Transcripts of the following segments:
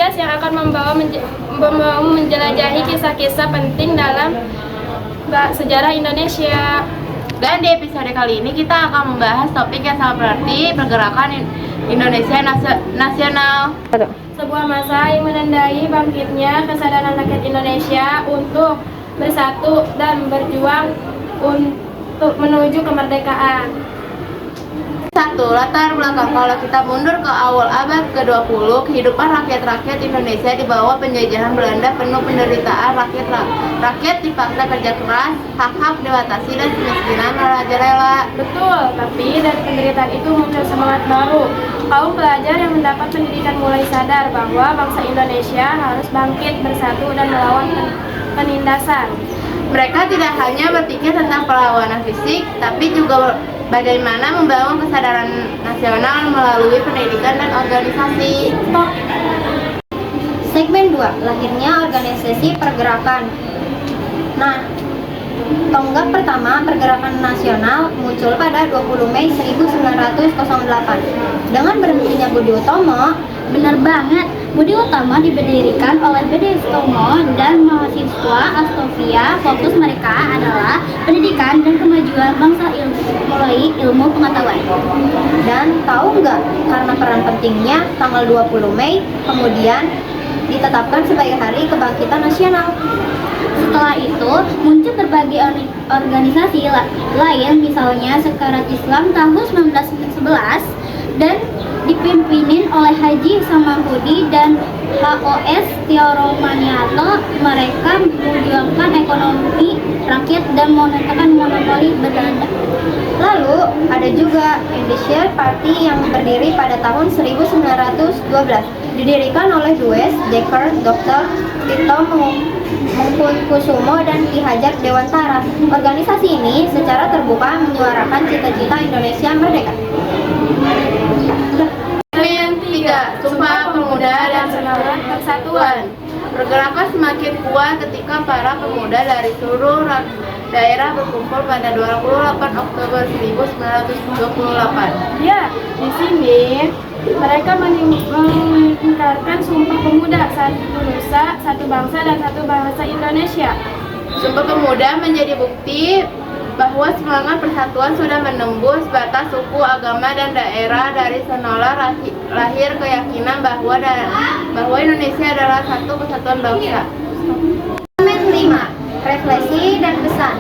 podcast yang akan membawa menjelajahi kisah-kisah penting dalam sejarah Indonesia. Dan di episode kali ini kita akan membahas topik yang sangat berarti, pergerakan Indonesia nasional. Sebuah masa yang menandai bangkitnya kesadaran rakyat Indonesia untuk bersatu dan berjuang untuk menuju kemerdekaan. Satu, latar belakang. Kalau kita mundur ke awal abad ke-20, kehidupan rakyat-rakyat Indonesia di bawah penjajahan Belanda penuh penderitaan. Rakyat dipaksa kerja keras, hak-hak dibatasi, dan kemiskinan merajalela. Betul, tapi dari penderitaan itu muncul semangat baru. Kaum pelajar yang mendapat pendidikan mulai sadar bahwa bangsa Indonesia harus bangkit, bersatu, dan melawan penindasan. Mereka tidak hanya berpikir tentang perlawanan fisik, tapi juga bagaimana membangun kesadaran nasional melalui pendidikan dan organisasi. Segmen 2, lahirnya organisasi pergerakan. Nah, tonggak pertama pergerakan nasional muncul pada 20 Mei 1908 dengan berhentinya Budi Utomo. Benar banget, Budi Utomo didirikan oleh Budi Utomo dan mahasiswa Astovia. Fokus mereka adalah pendidikan dan kemajuan bangsa melalui ilmu pengetahuan. Dan tahu nggak, karena peran pentingnya, tanggal 20 Mei kemudian ditetapkan sebagai Hari Kebangkitan Nasional. Setelah itu muncul berbagai organisasi lain, misalnya Sekretariat Islam tahun 1911 dan dipimpin oleh Haji Samahudi dan HOS Tioromaniato. Mereka memperjuangkan ekonomi rakyat dan menegakkan monopoli Belanda. Lalu ada juga Indonesian Party yang berdiri pada tahun 1912, didirikan oleh Dues, Dekker, Dr. Tito Mangkukusumo dan Ki Hajar Dewantara. Organisasi ini secara terbuka menyuarakan cita-cita Indonesia merdeka. Segmen 3, Sumpah Pemuda dan Semangat Persatuan. Pergerakan semakin kuat ketika para pemuda dari seluruh daerah berkumpul pada 28 Oktober 1928. Ya, di sini mereka meningkatkan Sumpah Pemuda, satu nusa, satu bangsa, dan satu bahasa Indonesia. Sumpah Pemuda menjadi bukti bahwa semangat persatuan sudah menembus batas suku, agama, dan daerah. Dari sanalah lahir keyakinan bahwa Indonesia adalah satu kesatuan bangsa. Segmen 5, refleksi dan pesan.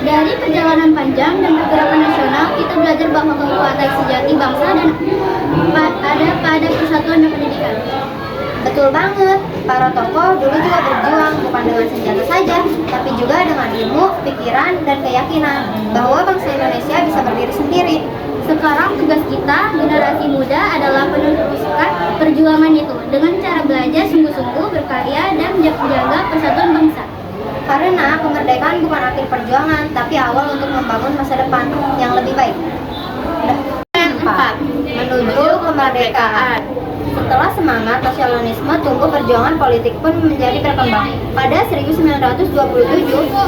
Dari perjalanan panjang dan pergerakan nasional, kita belajar bahwa kekuatan sejati bangsa dan ada pada persatuan dan pendidikan. Betul banget, para tokoh dulu juga berjuang bukan dengan senjata saja, tapi juga dengan ilmu, pikiran, dan keyakinan bahwa bangsa Indonesia bisa berdiri sendiri. Sekarang tugas kita, generasi muda, adalah meneruskan perjuangan itu dengan cara belajar sungguh-sungguh, berkarya, dan menjaga persatuan bangsa. Karena kemerdekaan bukan akhir perjuangan, tapi awal untuk membangun masa depan yang lebih baik. 4. Menuju kemerdekaan. Setelah semangat nasionalisme tumbuh, perjuangan politik pun menjadi berkembang. Pada 1927,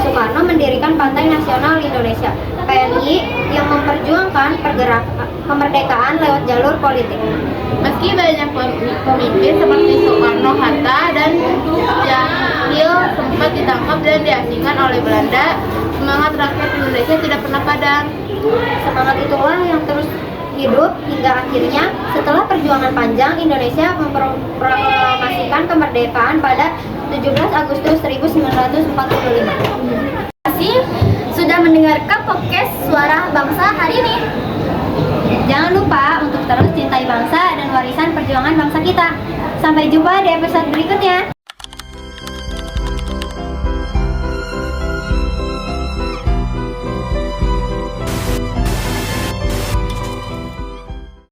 Soekarno mendirikan Partai Nasional Indonesia (PNI) yang memperjuangkan kemerdekaan lewat jalur politik. Meski banyak pemimpin seperti Soekarno, Hatta, dan Jamil sempat ditangkap dan diasingkan oleh Belanda, semangat rakyat Indonesia tidak pernah padam. Semangat itulah yang terus hidup hingga akhirnya setelah perjuangan panjang, Indonesia memproklamasikan kemerdekaan pada 17 Agustus 1945. Terima kasih sudah mendengarkan podcast Suara Bangsa hari ini. Jangan lupa untuk terus cintai bangsa dan warisan perjuangan bangsa kita. Sampai jumpa di episode berikutnya.